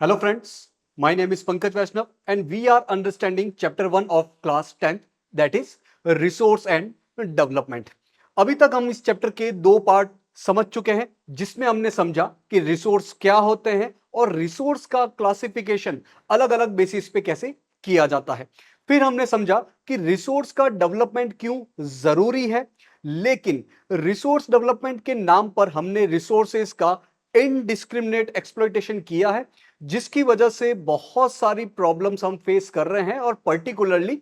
Hello friends, my name is Pankaj Vaishnav and we are understanding chapter 1 of class 10th that is resource and development. अभी तक हम इस chapter के दो part समझ चुके हैं जिसमें हमने समझा कि रिसोर्स क्या होते हैं और रिसोर्स का क्लासिफिकेशन अलग अलग बेसिस पे कैसे किया जाता है। फिर हमने समझा कि रिसोर्स का डेवलपमेंट क्यों जरूरी है, लेकिन रिसोर्स डेवलपमेंट के नाम पर हमने रिसोर्सेस का इनडिस्क्रिमिनेट एक्सप्लॉयटेशन किया है, जिसकी वजह से बहुत सारी प्रॉब्लम्स हम फेस कर रहे हैं और पर्टिकुलरली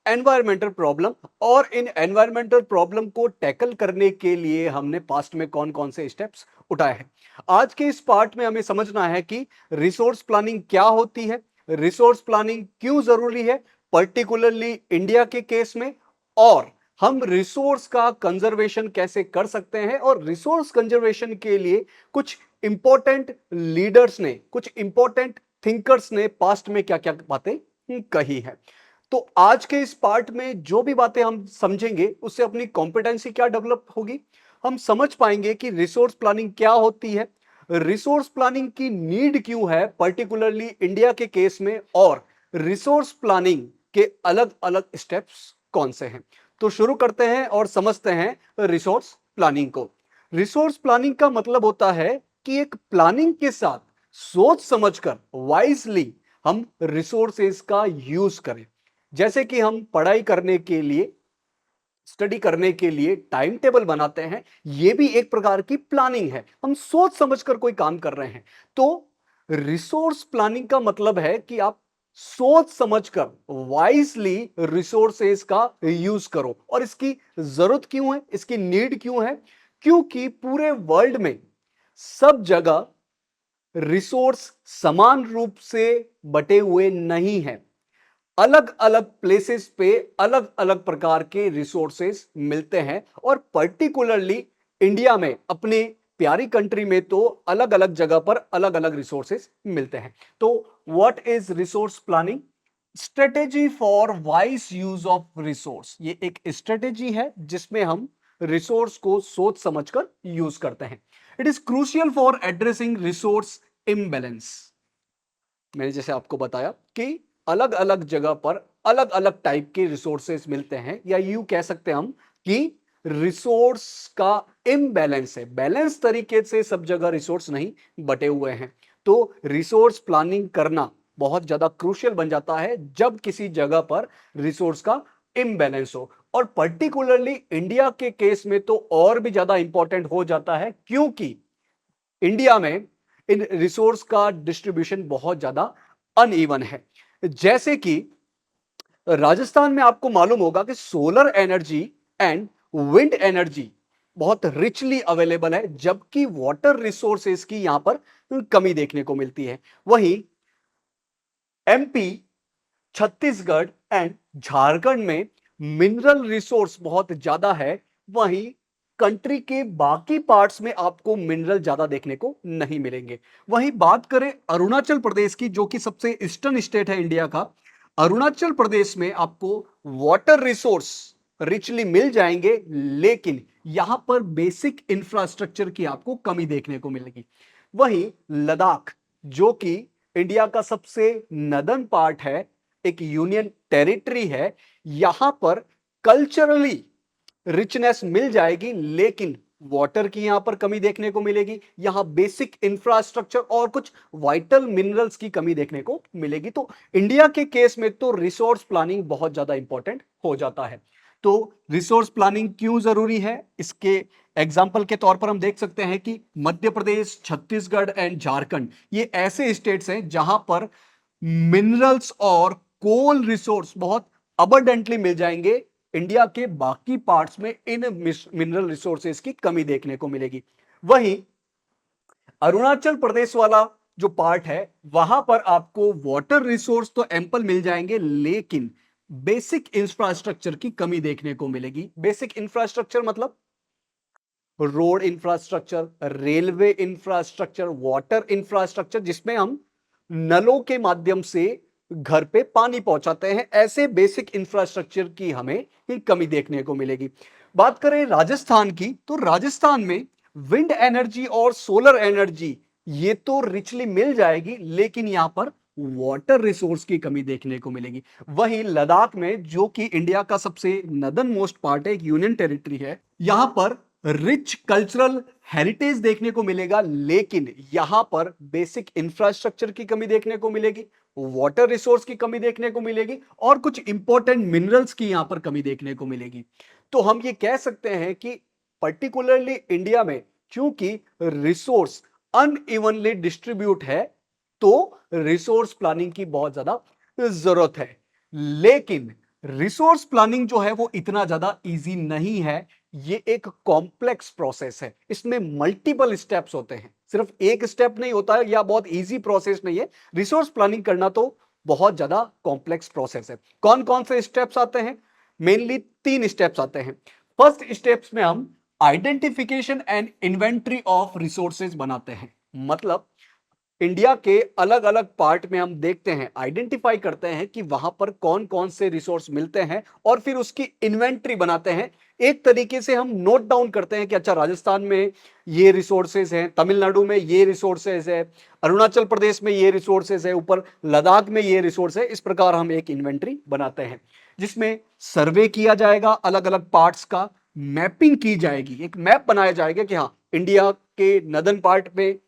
एनवायरमेंटल प्रॉब्लम। और इन एनवायरमेंटल प्रॉब्लम को टैकल करने के लिए हमने पास्ट में कौन कौन से स्टेप्स उठाए हैं। आज के इस पार्ट में हमें समझना है कि रिसोर्स प्लानिंग क्या होती है, रिसोर्स प्लानिंग क्यों जरूरी है पर्टिकुलरली इंडिया के केस में, और हम रिसोर्स का कंजर्वेशन कैसे कर सकते हैं और रिसोर्स कंजर्वेशन के लिए कुछ इंपॉर्टेंट लीडर्स ने, कुछ इंपॉर्टेंट थिंकर्स ने पास्ट में क्या क्या बातें कही है। तो आज के इस पार्ट में जो भी बातें हम समझेंगे उससे अपनी कॉम्पिटेंसी क्या डेवलप होगी, हम समझ पाएंगे कि रिसोर्स प्लानिंग क्या होती है, रिसोर्स प्लानिंग की नीड क्यों है पर्टिकुलरली इंडिया के केस में, और रिसोर्स प्लानिंग के अलग अलग स्टेप्स कौन से हैं। तो शुरू करते हैं और समझते हैं रिसोर्स प्लानिंग को। रिसोर्स प्लानिंग का मतलब होता है कि एक प्लानिंग के साथ सोच समझकर वाइजली हम रिसोर्सेज का यूज करें। जैसे कि हम पढ़ाई करने के लिए, स्टडी करने के लिए टाइम टेबल बनाते हैं, यह भी एक प्रकार की प्लानिंग है, हम सोच समझकर कोई काम कर रहे हैं। तो रिसोर्स प्लानिंग का मतलब है कि आप सोच समझकर वाइजली रिसोर्सेज का यूज करो। और इसकी जरूरत क्यों है, इसकी नीड क्यों है? क्योंकि पूरे वर्ल्ड में सब जगह रिसोर्स समान रूप से बटे हुए नहीं हैं। अलग अलग प्लेसेस पे अलग अलग प्रकार के रिसोर्सेस मिलते हैं, और पर्टिकुलरली इंडिया में, अपने प्यारी कंट्री में, तो अलग अलग जगह पर अलग अलग रिसोर्सेस मिलते हैं। तो what is resource planning? Strategy for wise use of resource. ये एक स्ट्रेटेजी है जिसमें हम रिसोर्स को सोच समझकर यूज करते हैं। It is crucial for addressing resource imbalance. मैंने जैसे आपको बताया कि अलग अलग जगह पर अलग अलग टाइप के रिसोर्सेज मिलते हैं, या यूं कह सकते हैं हम कि रिसोर्स का इम्बैलेंस है, बैलेंस तरीके से सब जगह रिसोर्स नहीं बटे हुए हैं। तो रिसोर्स प्लानिंग करना बहुत ज्यादा क्रूशियल बन जाता है जब किसी जगह पर रिसोर्स का इम्बैलेंस हो, और पर्टिकुलरली इंडिया के केस में तो और भी ज्यादा इंपॉर्टेंट हो जाता है, क्योंकि इंडिया में इन रिसोर्स का डिस्ट्रीब्यूशन बहुत ज्यादा अनइवन है। जैसे कि राजस्थान में आपको मालूम होगा कि solar energy and wind energy बहुत रिचली अवेलेबल है, जबकि वाटर रिसोर्सेज की यहां पर कमी देखने को मिलती है। वहीं एमपी, छत्तीसगढ़ एंड झारखंड में मिनरल रिसोर्स बहुत ज्यादा है। वहीं कंट्री के बाकी पार्ट्स में आपको मिनरल ज्यादा देखने को नहीं मिलेंगे। वहीं बात करें अरुणाचल प्रदेश की, जो कि सबसे ईस्टर्न स्टेट है इंडिया का, अरुणाचल प्रदेश में आपको वाटर रिसोर्स रिचली मिल जाएंगे, लेकिन यहां पर बेसिक इंफ्रास्ट्रक्चर की आपको कमी देखने को मिलेगी। वहीं लद्दाख, जो कि इंडिया का सबसे नदर्न पार्ट है, एक यूनियन टेरिटरी है, यहां पर कल्चरली रिचनेस मिल जाएगी, लेकिन वाटर की यहां पर कमी देखने को मिलेगी। यहां बेसिक इंफ्रास्ट्रक्चर और कुछ वाइटल मिनरल्स की कमी देखने को मिलेगी। तो इंडिया के केस में तो रिसोर्स प्लानिंग बहुत ज्यादा इंपॉर्टेंट हो जाता है। तो रिसोर्स प्लानिंग क्यों जरूरी है, इसके एग्जाम्पल के तौर पर हम देख सकते हैं कि मध्य प्रदेश, छत्तीसगढ़ एंड झारखंड ये ऐसे स्टेट्स हैं जहां पर मिनरल्स और कोल रिसोर्स बहुत अबंडेंटली मिल जाएंगे। इंडिया के बाकी पार्ट्स में इन मिनरल रिसोर्सेज की कमी देखने को मिलेगी। वहीं अरुणाचल प्रदेश वाला जो पार्ट है, वहां पर आपको वाटर रिसोर्स तो एम्पल मिल जाएंगे, लेकिन बेसिक इंफ्रास्ट्रक्चर की कमी देखने को मिलेगी। बेसिक इंफ्रास्ट्रक्चर मतलब road infrastructure, railway infrastructure, water infrastructure, जिसमें हम नलों के माध्यम से घर पे पानी पहुंचाते हैं, ऐसे बेसिक इंफ्रास्ट्रक्चर की हमें कमी देखने को मिलेगी। बात करें राजस्थान की, तो राजस्थान में विंड एनर्जी और सोलर एनर्जी ये तो रिचली मिल जाएगी, लेकिन यहां पर वाटर रिसोर्स की कमी देखने को मिलेगी। वहीं लद्दाख में, जो कि इंडिया का सबसे नदन मोस्ट पार्ट है, एक यूनियन टेरिटरी है, यहां पर रिच कल्चरल हेरिटेज देखने को मिलेगा, लेकिन यहां पर बेसिक इंफ्रास्ट्रक्चर की कमी देखने को मिलेगी, वाटर रिसोर्स की कमी देखने को मिलेगी, और कुछ इंपॉर्टेंट मिनरल्स की यहां पर कमी देखने को मिलेगी। तो हम ये कह सकते हैं कि पर्टिकुलरली इंडिया में क्योंकि रिसोर्स अनइवनली डिस्ट्रीब्यूट है, तो रिसोर्स प्लानिंग की बहुत ज्यादा जरूरत है। लेकिन रिसोर्स प्लानिंग जो है वो इतना ज्यादा इजी नहीं है। ये एक कॉम्प्लेक्स प्रोसेस है, इसमें मल्टीपल स्टेप्स होते हैं, सिर्फ एक स्टेप नहीं होता है, या बहुत इजी प्रोसेस नहीं है। रिसोर्स प्लानिंग करना तो बहुत ज्यादा कॉम्प्लेक्स प्रोसेस है। कौन कौन से स्टेप्स आते हैं? मेनली 3 स्टेप्स आते हैं। फर्स्ट स्टेप्स में हम identification and inventory of resources बनाते हैं। मतलब इंडिया के अलग अलग पार्ट में हम देखते हैं, आइडेंटिफाई करते हैं कि वहां पर कौन कौन से रिसोर्स मिलते हैं, और फिर उसकी इन्वेंट्री बनाते हैं। एक तरीके से हम नोट डाउन करते हैं कि अच्छा, राजस्थान में ये रिसोर्सेज हैं, तमिलनाडु में ये रिसोर्सेज है, अरुणाचल प्रदेश में ये रिसोर्सेज है, ऊपर लद्दाख में ये रिसोर्स है। इस प्रकार हम एक इन्वेंट्री बनाते हैं, जिसमें सर्वे किया जाएगा, अलग अलग पार्ट्स का मैपिंग की जाएगी, एक मैप बनाया जाएगा कि हाँ, इंडिया के नदन पार्ट में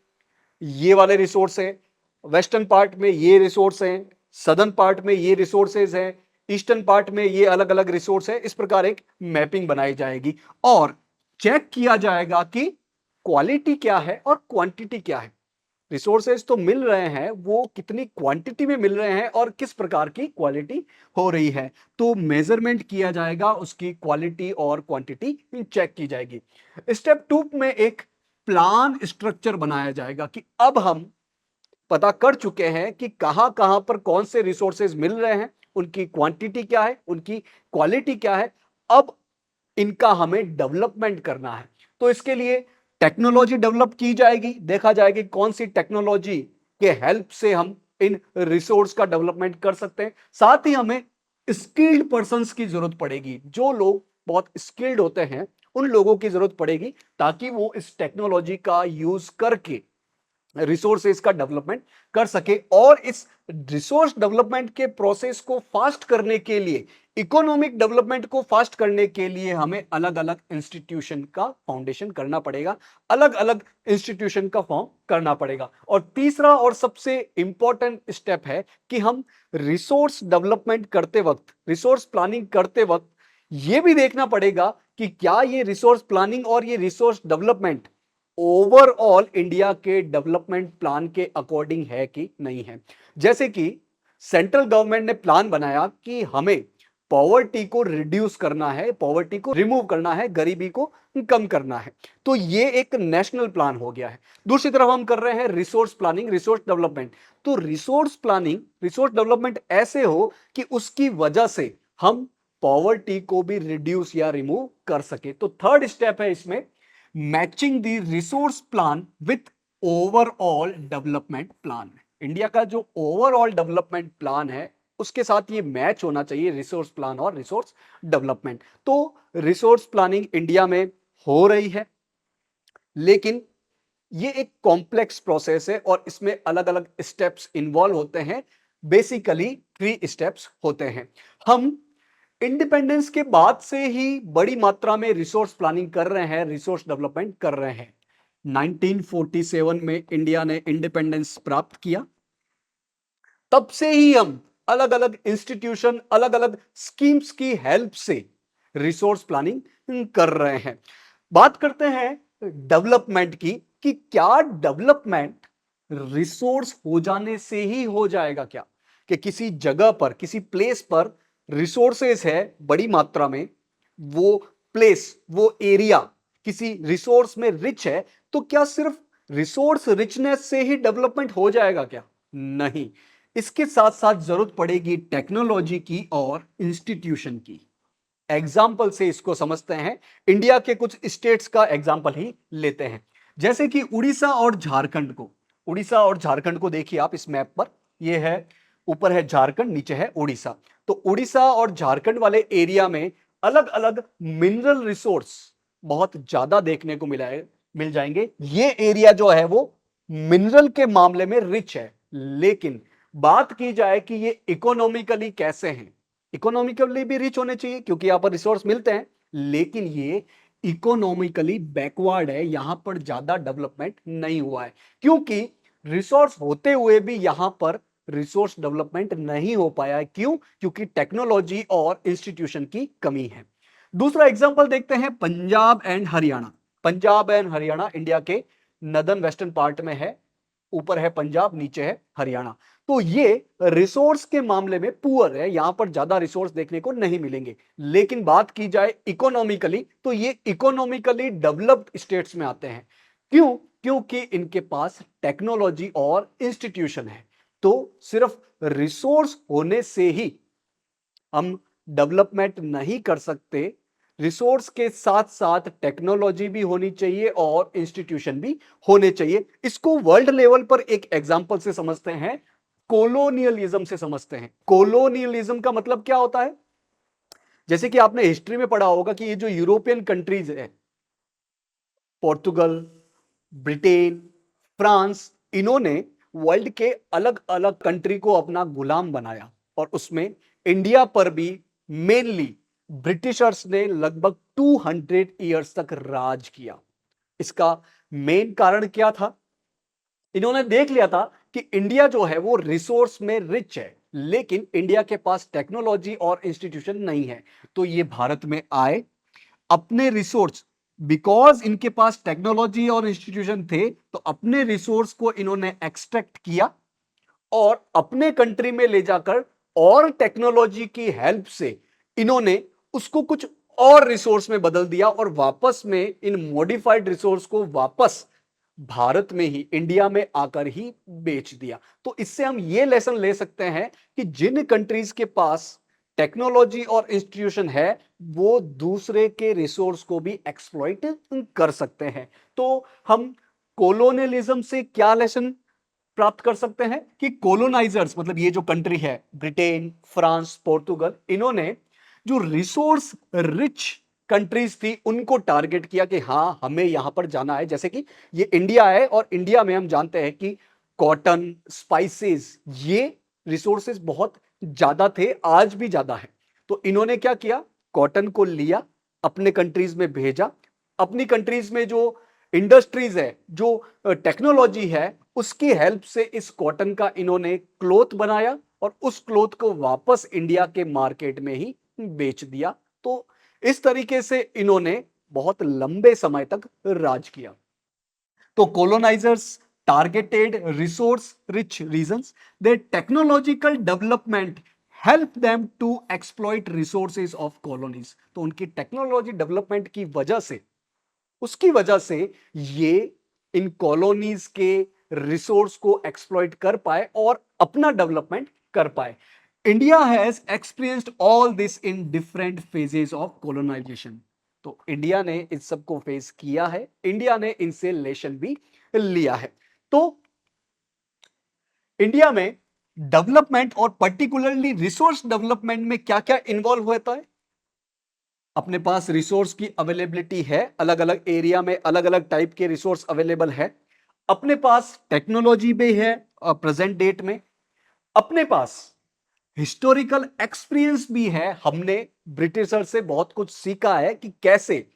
ये वाले रिसोर्स है, वेस्टर्न पार्ट में ये रिसोर्स हैं, सदर्न पार्ट में ये रिसोर्सेज हैं, ईस्टर्न पार्ट में ये अलग अलग रिसोर्स है। इस प्रकार एक मैपिंग बनाई जाएगी और चेक किया जाएगा कि क्वालिटी क्या है और क्वांटिटी क्या है। रिसोर्सेज तो मिल रहे हैं, वो कितनी क्वांटिटी में मिल रहे हैं और किस प्रकार की क्वालिटी हो रही है, तो मेजरमेंट किया जाएगा, उसकी क्वालिटी और क्वांटिटी चेक की जाएगी। स्टेप 2 में एक प्लान स्ट्रक्चर बनाया जाएगा कि अब हम पता कर चुके हैं कि कहां कहां पर कौन से रिसोर्सेज मिल रहे हैं, उनकी क्वांटिटी क्या है, उनकी क्वालिटी क्या है, अब इनका हमें डेवलपमेंट करना है। तो इसके लिए टेक्नोलॉजी डेवलप की जाएगी, देखा जाएगी कौन सी टेक्नोलॉजी के हेल्प से हम इन रिसोर्स का डेवलपमेंट कर सकते हैं। साथ ही हमें स्किल्ड पर्संस की जरूरत पड़ेगी, जो लोग बहुत स्किल्ड होते हैं उन लोगों की जरूरत पड़ेगी, ताकि वो इस टेक्नोलॉजी का यूज करके रिसोर्सेज का डेवलपमेंट कर सके। और इस रिसोर्स डेवलपमेंट के प्रोसेस को फास्ट करने के लिए, इकोनॉमिक डेवलपमेंट को फास्ट करने के लिए हमें अलग अलग इंस्टीट्यूशन का फाउंडेशन करना पड़ेगा, अलग अलग इंस्टीट्यूशन का फॉर्म करना पड़ेगा। और तीसरा और सबसे इंपॉर्टेंट स्टेप है कि हम रिसोर्स डेवलपमेंट करते वक्त, रिसोर्स प्लानिंग करते वक्त यह भी देखना पड़ेगा कि क्या ये रिसोर्स प्लानिंग और ये रिसोर्स डेवलपमेंट ओवरऑल इंडिया के डेवलपमेंट प्लान के अकॉर्डिंग है कि नहीं है। जैसे कि सेंट्रल गवर्नमेंट ने प्लान बनाया कि हमें पॉवर्टी को रिड्यूस करना है, पॉवर्टी को रिमूव करना है, गरीबी को कम करना है, तो ये एक नेशनल प्लान हो गया है। दूसरी तरफ हम कर रहे हैं रिसोर्स प्लानिंग, रिसोर्स डेवलपमेंट। तो रिसोर्स प्लानिंग, रिसोर्स डेवलपमेंट ऐसे हो कि उसकी वजह से हम पॉवर्टी को भी रिड्यूस या रिमूव कर सके। तो थर्ड स्टेप है इसमें matching the resource plan with overall development plan. India का जो ओवरऑल डेवलपमेंट प्लान है उसके साथ ये मैच होना चाहिए, रिसोर्स प्लान और रिसोर्स डेवलपमेंट। तो रिसोर्स प्लानिंग इंडिया में हो रही है, लेकिन ये एक कॉम्प्लेक्स प्रोसेस है और इसमें अलग अलग स्टेप्स इन्वॉल्व होते हैं। बेसिकली 3 स्टेप्स होते हैं। हम इंडिपेंडेंस के बाद से ही बड़ी मात्रा में रिसोर्स प्लानिंग कर रहे हैं, रिसोर्स डेवलपमेंट कर रहे हैं। 1947 में इंडिया ने इंडिपेंडेंस प्राप्त किया, तब से ही हम अलग अलग इंस्टीट्यूशन, अलग अलग स्कीम्स की हेल्प से रिसोर्स प्लानिंग कर रहे हैं। बात करते हैं डेवलपमेंट की, कि क्या डेवलपमेंट रिसोर्स हो जाने से ही हो जाएगा क्या? कि किसी जगह पर, किसी प्लेस पर रिसोर्सेस है बड़ी मात्रा में, वो प्लेस, वो एरिया किसी रिसोर्स में रिच है, तो क्या सिर्फ रिसोर्स रिचनेस से ही डेवलपमेंट हो जाएगा क्या? नहीं, इसके साथ साथ जरूरत पड़ेगी टेक्नोलॉजी की और इंस्टीट्यूशन की। एग्जाम्पल से इसको समझते हैं, इंडिया के कुछ स्टेट्स का एग्जाम्पल ही लेते हैं। जैसे कि उड़ीसा और झारखंड को, उड़ीसा और झारखंड को देखिए आप इस मैप पर, ये है, ऊपर है झारखंड, नीचे है उड़ीसा। तो उड़ीसा और झारखंड वाले एरिया में अलग अलग मिनरल रिसोर्स बहुत ज्यादा देखने को मिल जाएंगे। ये एरिया जो है वो मिनरल के मामले में रिच है, लेकिन बात की जाए कि ये इकोनॉमिकली कैसे हैं, इकोनॉमिकली भी रिच होने चाहिए क्योंकि यहां पर रिसोर्स मिलते हैं, लेकिन ये इकोनॉमिकली बैकवर्ड है, यहां पर ज्यादा डेवलपमेंट नहीं हुआ है क्योंकि रिसोर्स होते हुए भी यहां पर रिसोर्स डेवलपमेंट नहीं हो पाया है। क्यों? क्योंकि टेक्नोलॉजी और इंस्टीट्यूशन की कमी है। दूसरा एग्जांपल देखते हैं, Punjab and Haryana. Punjab and Haryana India के नदर्न वेस्टर्न पार्ट में है, ऊपर है पंजाब, नीचे है हरियाणा। तो ये रिसोर्स के मामले में पुअर है, यहां पर ज्यादा रिसोर्स देखने को नहीं मिलेंगे। लेकिन बात की जाए इकोनॉमिकली तो ये इकोनॉमिकली डेवलप्ड स्टेट्स में आते हैं। क्यों? क्योंकि इनके पास टेक्नोलॉजी और इंस्टीट्यूशन है। तो सिर्फ रिसोर्स होने से ही हम डेवलपमेंट नहीं कर सकते, रिसोर्स के साथ साथ टेक्नोलॉजी भी होनी चाहिए और इंस्टीट्यूशन भी होने चाहिए। इसको वर्ल्ड लेवल पर एक एग्जांपल से समझते हैं, कोलोनियलिज्म से समझते हैं। कोलोनियलिज्म का मतलब क्या होता है? जैसे कि आपने हिस्ट्री में पढ़ा होगा कि ये जो यूरोपियन कंट्रीज है, पोर्तुगल, ब्रिटेन, फ्रांस, इन्होंने वर्ल्ड के अलग अलग कंट्री को अपना गुलाम बनाया और उसमें इंडिया पर भी मेनली ब्रिटिशर्स ने लगभग 200 इयर्स तक राज किया। इसका मेन कारण क्या था? इन्होंने देख लिया था कि इंडिया जो है वो रिसोर्स में रिच है, लेकिन इंडिया के पास टेक्नोलॉजी और इंस्टीट्यूशन नहीं है। तो ये भारत में आए, अपने रिसोर्स, बिकॉज इनके पास टेक्नोलॉजी और इंस्टीट्यूशन थे, तो अपने रिसोर्स को इन्होंने एक्सट्रैक्ट किया और अपने कंट्री में ले जाकर और टेक्नोलॉजी की हेल्प से इन्होंने उसको कुछ और रिसोर्स में बदल दिया और वापस में इन मॉडिफाइड रिसोर्स को वापस भारत में ही, इंडिया में आकर ही बेच दिया। तो इससे हम ये लेसन ले सकते हैं कि जिन कंट्रीज के पास टेक्नोलॉजी और इंस्टीट्यूशन है वो दूसरे के रिसोर्स को भी एक्सप्लॉइट कर सकते हैं। तो हम कोलोनियलिज्म से क्या लेसन प्राप्त कर सकते हैं कि कोलोनाइजर्स, मतलब ये जो कंट्री है ब्रिटेन, फ्रांस, पोर्तुगल, इन्होंने जो रिसोर्स रिच कंट्रीज थी उनको टारगेट किया कि हां हमें यहां पर जाना है। जैसे कि ये इंडिया है और इंडिया में हम जानते हैं कि कॉटन, स्पाइसेस, ये रिसोर्सेज बहुत ज्यादा थे, आज भी ज्यादा है। तो इन्होंने क्या किया? कॉटन को लिया, अपने कंट्रीज में भेजा, अपनी कंट्रीज में जो इंडस्ट्रीज है, जो टेक्नोलॉजी है, उसकी हेल्प से इस कॉटन का इन्होंने क्लोथ बनाया और उस क्लोथ को वापस इंडिया के मार्केट में ही बेच दिया। तो इस तरीके से इन्होंने बहुत लंबे समय तक राज किया। तो colonizers targeted resource rich regions. Their technological development help them to exploit resources of colonies. तो उनकी टेक्नोलॉजी डेवलपमेंट की वजह से, उसकी वजह से ये इन कॉलोनीज के रिसोर्स को एक्सप्लॉइट कर पाए और अपना डेवलपमेंट कर पाए। India has experienced all this in different phases of colonization. तो इंडिया ने इस सब को फेस किया है, इंडिया ने इनसे लेशन भी लिया है। तो इंडिया में डेवलपमेंट और पर्टिकुलरली रिसोर्स डेवलपमेंट में क्या क्या इन्वॉल्व होता है? अपने पास रिसोर्स की अवेलेबिलिटी है, अलग अलग एरिया में अलग अलग टाइप के रिसोर्स अवेलेबल है, अपने पास टेक्नोलॉजी भी है प्रेजेंट डेट में, अपने पास हिस्टोरिकल एक्सपीरियंस भी है, हमने ब्रिटिशर से बहुत कुछ सीखा है कि कैसे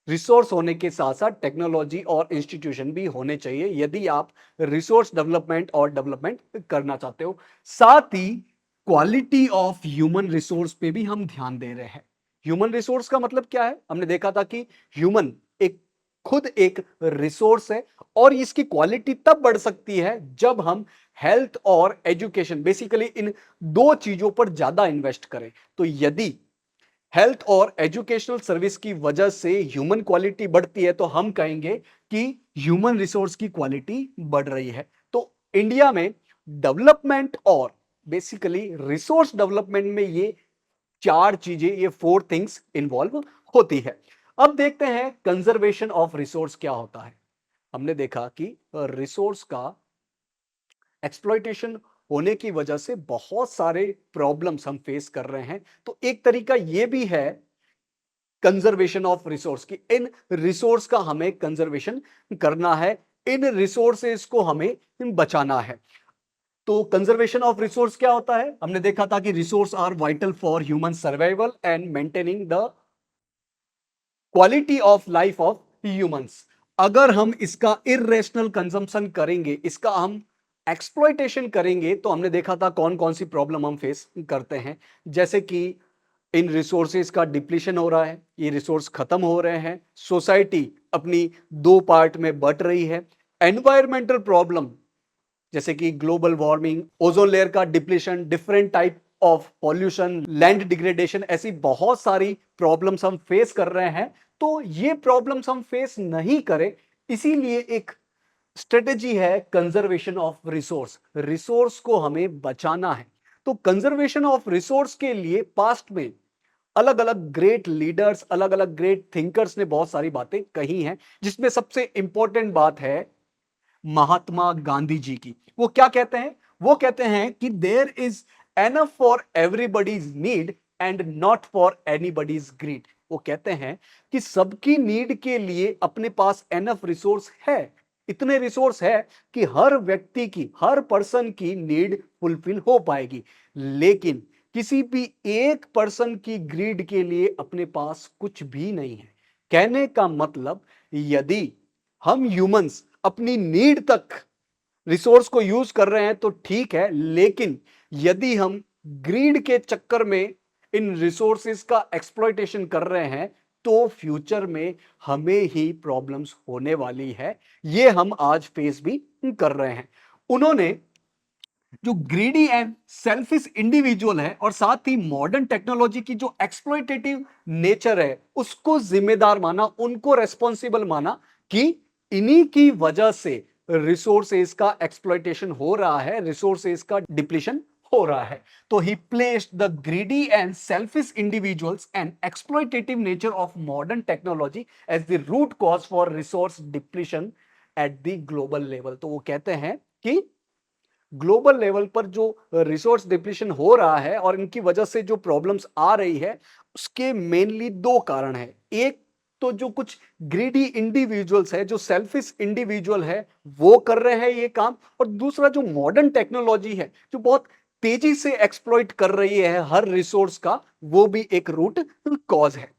रिसोर्स होने के साथ साथ टेक्नोलॉजी और इंस्टीट्यूशन भी होने चाहिए यदि आप रिसोर्स डेवलपमेंट और डेवलपमेंट करना चाहते हो। साथ ही क्वालिटी ऑफ ह्यूमन रिसोर्स पे भी हम ध्यान दे रहे हैं। ह्यूमन रिसोर्स का मतलब क्या है? हमने देखा था कि ह्यूमन एक खुद एक रिसोर्स है और इसकी क्वालिटी तब बढ़ सकती है जब हम हेल्थ और एजुकेशन, बेसिकली इन दो चीजों पर ज्यादा इन्वेस्ट करें। तो यदि हेल्थ और एजुकेशनल सर्विस की वजह से ह्यूमन क्वालिटी बढ़ती है तो हम कहेंगे कि ह्यूमन रिसोर्स की क्वालिटी बढ़ रही है। तो इंडिया में डेवलपमेंट और बेसिकली रिसोर्स डेवलपमेंट में ये चार चीजें, ये फोर थिंग्स इन्वॉल्व होती है। अब देखते हैं कंजर्वेशन ऑफ रिसोर्स क्या होता है। हमने देखा कि रिसोर्स का एक्सप्लॉइटेशन होने की वजह से बहुत सारे प्रॉब्लम्स हम फेस कर रहे हैं। तो एक तरीका यह भी है कंजर्वेशन ऑफ रिसोर्स की, इन रिसोर्स का हमें कंजर्वेशन करना है। इन रिसोर्सेज को हमें बचाना है। तो कंजर्वेशन ऑफ रिसोर्स क्या होता है? हमने देखा था कि resource are vital for human survival and maintaining the quality of life of humans. अगर हम इसका इरेशनल कंजम्पशन करेंगे, इसका हम एक्सप्लॉइटेशन करेंगे, तो हमने देखा था कौन कौन सी प्रॉब्लम हम फेस करते हैं। जैसे कि इन रिसोर्सेज का डिप्लीशन हो रहा है, ये रिसोर्स खत्म हो रहे हैं, सोसाइटी अपनी दो पार्ट में बट रही है, एनवायरमेंटल प्रॉब्लम जैसे कि ग्लोबल वार्मिंग, ओजोन लेयर का depletion, different type of pollution, land degradation, ऐसी बहुत सारी प्रॉब्लम्स हम फेस कर रहे हैं। तो ये प्रॉब्लम्स हम फेस नहीं करें, इसीलिए एक स्ट्रेटेजी है कंजर्वेशन ऑफ रिसोर्स। रिसोर्स को हमें बचाना है। तो कंजर्वेशन ऑफ रिसोर्स के लिए पास्ट में अलग अलग ग्रेट लीडर्स, अलग अलग ग्रेट थिंकर्स ने बहुत सारी बातें कही हैं, जिसमें सबसे इंपॉर्टेंट बात है महात्मा गांधी जी की। वो क्या कहते हैं? वो कहते हैं कि there is enough for everybody's need and not for anybody's greed. वो कहते हैं कि सबकी नीड के लिए अपने पास एनफ रिसोर्स है, इतने रिसोर्स है कि हर व्यक्ति की, हर पर्सन की नीड फुलफिल हो पाएगी। लेकिन किसी भी एक पर्सन की ग्रीड के लिए अपने पास कुछ भी नहीं है। कहने का मतलब, यदि हम ह्यूमंस अपनी नीड तक रिसोर्स को यूज कर रहे हैं तो ठीक है, लेकिन यदि हम ग्रीड के चक्कर में इन रिसोर्सेज का एक्सप्लॉइटेशन कर रहे हैं तो फ्यूचर में हमें ही प्रॉब्लम्स होने वाली है। ये हम आज फेस भी कर रहे हैं। उन्होंने जो ग्रीडी एंड सेल्फिश इंडिविजुअल है और साथ ही मॉडर्न टेक्नोलॉजी की जो एक्सप्लॉइटेटिव नेचर है उसको जिम्मेदार माना, उनको रेस्पॉन्सिबल माना कि इन्हीं की वजह से रिसोर्सेज का एक्सप्लॉइटेशन हो रहा है, रिसोर्सेज का डिप्लीशन हो रहा है। तो he placed the greedy and selfish individuals and exploitative nature of modern technology as the root cause for resource depletion at the global level. तो वो कहते हैं कि ग्लोबल लेवल पर जो रिसोर्स डिप्लीशन हो रहा है और इनकी वजह से जो प्रॉब्लम्स आ रही है, उसके मेनली दो कारण है। एक तो जो कुछ ग्रीडी इंडिविजुअल्स है, जो सेल्फिश इंडिविजुअल है, वो कर रहे हैं ये काम, और दूसरा जो मॉडर्न टेक्नोलॉजी है जो बहुत तेजी से एक्सप्लॉइट कर रही है हर रिसोर्स का, वो भी एक रूट कॉज है।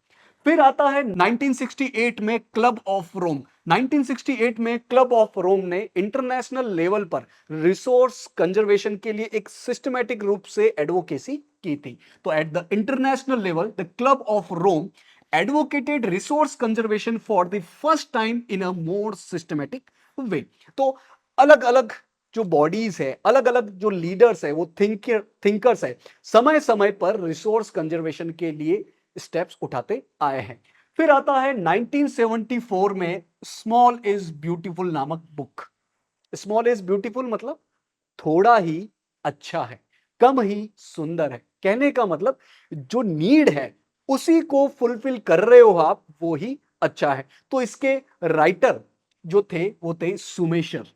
फिर आता है 1968 में क्लब ऑफ रोम। 1968 में क्लब ऑफ रोम ने इंटरनेशनल लेवल पर रिसोर्स कंजर्वेशन के लिए एक सिस्टमैटिक रूप से एडवोकेसी की थी। तो at the international level the club of Rome advocated resource conservation for the first time in a more systematic way. तो अलग अलग जो बॉडीज है, अलग अलग जो लीडर्स है, वो थिंकर्स है, समय समय पर रिसोर्स कंजर्वेशन के लिए स्टेप्स उठाते आए हैं। फिर आता है 1974 में स्मॉल इज ब्यूटीफुल नामक बुक। स्मॉल इज ब्यूटीफुल मतलब थोड़ा ही अच्छा है, कम ही सुंदर है। कहने का मतलब जो नीड है उसी को फुलफिल कर रहे हो आप, वो ही अच्छा है। तो इसके राइटर जो थे वो थे सुमेशर।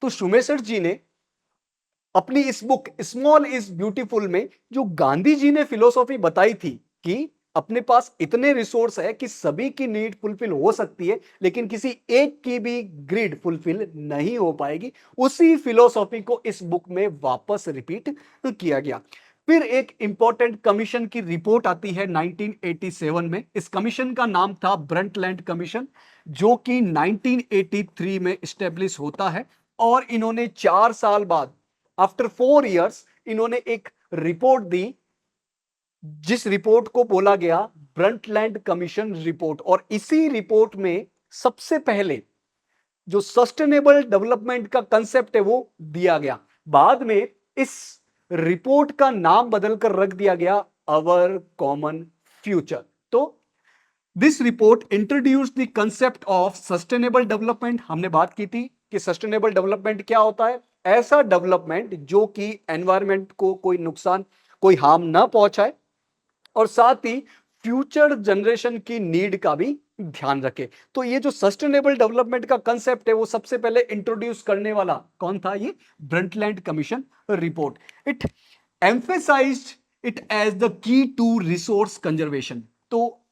तो सुमेशर जी ने अपनी इस बुक स्मॉल इज ब्यूटीफुल में जो गांधी जी ने फिलोसॉफी बताई थी कि अपने पास इतने रिसोर्स है कि सभी की नीड फुलफिल हो सकती है, लेकिन किसी एक की भी ग्रीड फुलफिल नहीं हो पाएगी, उसी फिलोसॉफी को इस बुक में वापस रिपीट किया गया। फिर एक इंपॉर्टेंट कमीशन की रिपोर्ट आती है 1987 में। इस कमीशन का नाम था ब्रंटलैंड कमीशन, जो कि 1983 में स्टेब्लिश होता है। और इन्होंने 4 साल बाद, आफ्टर 4 इयर्स, इन्होंने एक रिपोर्ट दी, जिस रिपोर्ट को बोला गया ब्रंटलैंड कमीशन रिपोर्ट। और इसी रिपोर्ट में सबसे पहले जो सस्टेनेबल डेवलपमेंट का कंसेप्ट है वो दिया गया। बाद में इस रिपोर्ट का नाम बदलकर रख दिया गया अवर कॉमन फ्यूचर। तो this report introduce the concept of sustainable development. हमने बात की थी कि सस्टेनेबल डेवलपमेंट क्या होता है? ऐसा डेवलपमेंट जो कि एनवायरमेंट को कोई नुकसान, कोई हार्म ना पहुंचाए, और साथ ही फ्यूचर जनरेशन की नीड का भी ध्यान रखे। तो ये जो सस्टेनेबल डेवलपमेंट का कंसेप्ट है वो सबसे पहले इंट्रोड्यूस करने वाला कौन था? ये Brundtland commission report. It emphasized it as the key to resource conservation. तो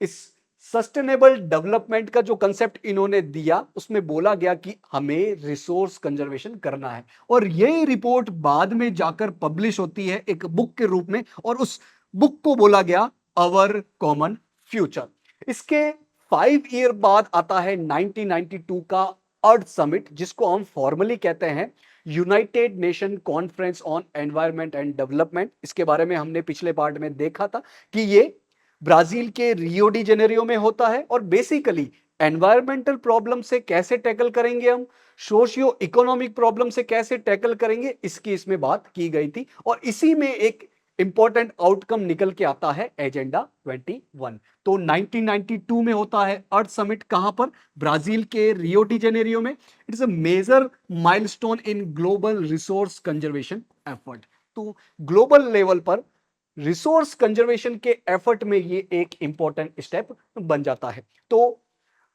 इस सस्टेनेबल डेवलपमेंट का जो कंसेप्ट इन्होंने दिया उसमें बोला गया कि हमें रिसोर्स कंजर्वेशन करना है, और यही रिपोर्ट बाद में जाकर पब्लिश होती है एक बुक के रूप में, और उस बुक को बोला गया अवर कॉमन फ्यूचर। इसके 5 ईयर बाद आता है 1992 का अर्थ समिट, जिसको हम फॉर्मली कहते हैं United nation conference on environment and development. इसके बारे में हमने पिछले पार्ट में देखा था कि ये ब्राजील के रियो डी जेनेरियो में होता है, और बेसिकली एनवायरमेंटल प्रॉब्लम से कैसे टैकल करेंगे हम, सोशियो इकोनॉमिक प्रॉब्लम से कैसे टैकल करेंगे, इसकी इसमें बात की गई थी। और इसी में एक इंपॉर्टेंट आउटकम निकल के आता है एजेंडा 21। तो 1992 में होता है अर्थ समिट, कहां पर, ब्राजील के रियो डी जेनेरियो में। It is a major milestone in global resource conservation effort. तो ग्लोबल लेवल पर रिसोर्स कंजर्वेशन के एफर्ट में ये एक इंपॉर्टेंट स्टेप बन जाता है। तो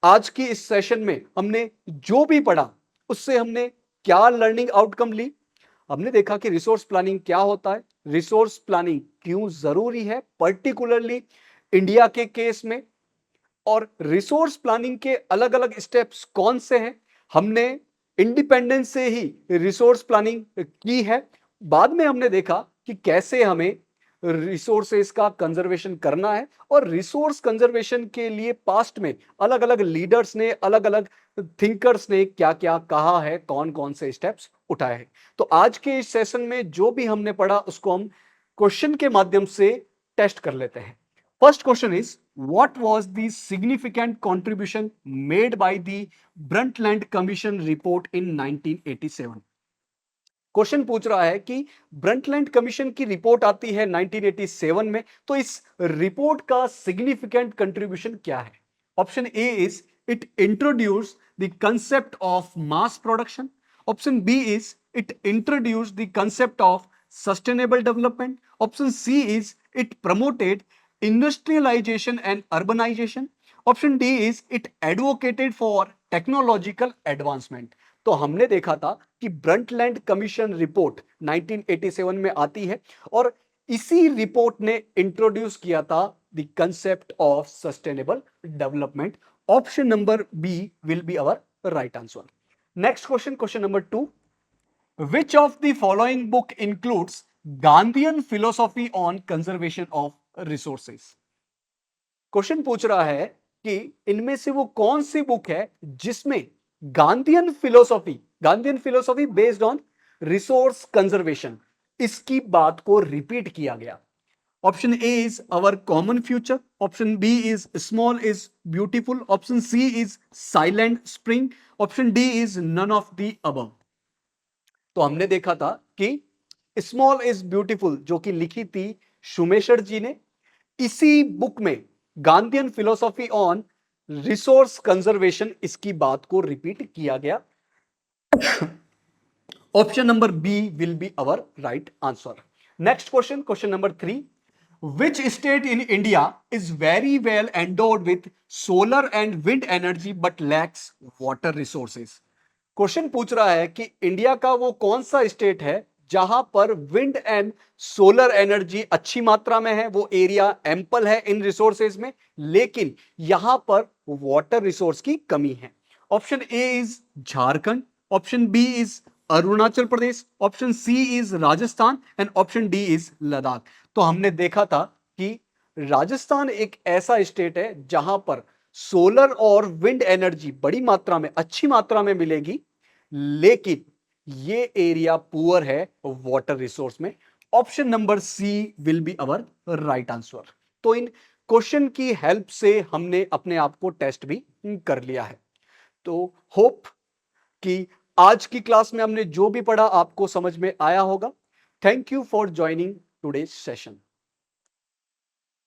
आज की इस सेशन में हमने जो भी पढ़ा उससे हमने क्या लर्निंग आउटकम ली। हमने देखा कि रिसोर्स प्लानिंग क्या होता है, रिसोर्स प्लानिंग क्यों जरूरी है पर्टिकुलरली इंडिया के केस में, और रिसोर्स प्लानिंग के अलग अलग स्टेप्स कौन से हैं। हमने इंडिपेंडेंस से ही रिसोर्स प्लानिंग की है। बाद में हमने देखा कि कैसे हमें रिसोर्सेस का कंजर्वेशन करना है, और रिसोर्स कंजर्वेशन के लिए पास्ट में अलग अलग लीडर्स ने, अलग अलग थिंकर्स ने क्या क्या कहा है, कौन कौन से स्टेप्स उठाए हैं। तो आज के इस सेशन में जो भी हमने पढ़ा उसको हम क्वेश्चन के माध्यम से टेस्ट कर लेते हैं। First question is, what was the significant contribution made by the Brundtland Commission report in 1987? Question पूछ रहा है कि ब्रंटलैंड कमीशन की रिपोर्ट आती है 1987 में, तो इस रिपोर्ट का सिग्निफिकेंट कंट्रीब्यूशन क्या है। Option A is it introduce the concept of mass production. Option B is it introduce the concept of sustainable development. Option C is it promoted industrialization and urbanization. Option D is it advocated for technological advancement. तो हमने देखा था कि Brundtland commission report 1987 में आती है, और इसी रिपोर्ट ने इंट्रोड्यूस किया था the concept of sustainable development. Option number B will be our right answer. Next question, question number 2, which of the following book includes Gandhian philosophy on conservation of resources? Question पूछ रहा है कि इनमें से वो कौन सी बुक है जिसमें Gandhian philosophy based on resource conservation, इसकी बात को रिपीट किया गया। Option A is our common future, option B is small is beautiful, option C is silent spring, option D is none of the above. तो हमने देखा था कि स्मॉल इज ब्यूटीफुल जो कि लिखी थी शुमेशर जी ने, इसी बुक में Gandhian philosophy on resource conservation, इसकी बात को रिपीट किया गया। Option number B will be our right answer. Next question, question number 3, which state in India is very well endowed with solar and wind energy but lacks water resources? Question पूछ रहा है कि India का वो कौन सा state है जहां पर विंड एंड सोलर एनर्जी अच्छी मात्रा में है, वो एरिया एम्पल है इन रिसोर्सेज में, लेकिन यहां पर वाटर रिसोर्स की कमी है। Option A is Jharkhand, option B is Arunachal Pradesh, option C is Rajasthan, and option D is Ladakh. तो हमने देखा था कि राजस्थान एक ऐसा स्टेट है जहां पर सोलर और विंड एनर्जी बड़ी मात्रा में, अच्छी मात्रा में मिलेगी, लेकिन ये एरिया पुअर है वाटर रिसोर्स में। Option number C will be our right answer. तो इन क्वेश्चन की हेल्प से हमने अपने आप को टेस्ट भी कर लिया है। तो होप कि आज की क्लास में हमने जो भी पढ़ा आपको समझ में आया होगा। Thank you for joining today's session.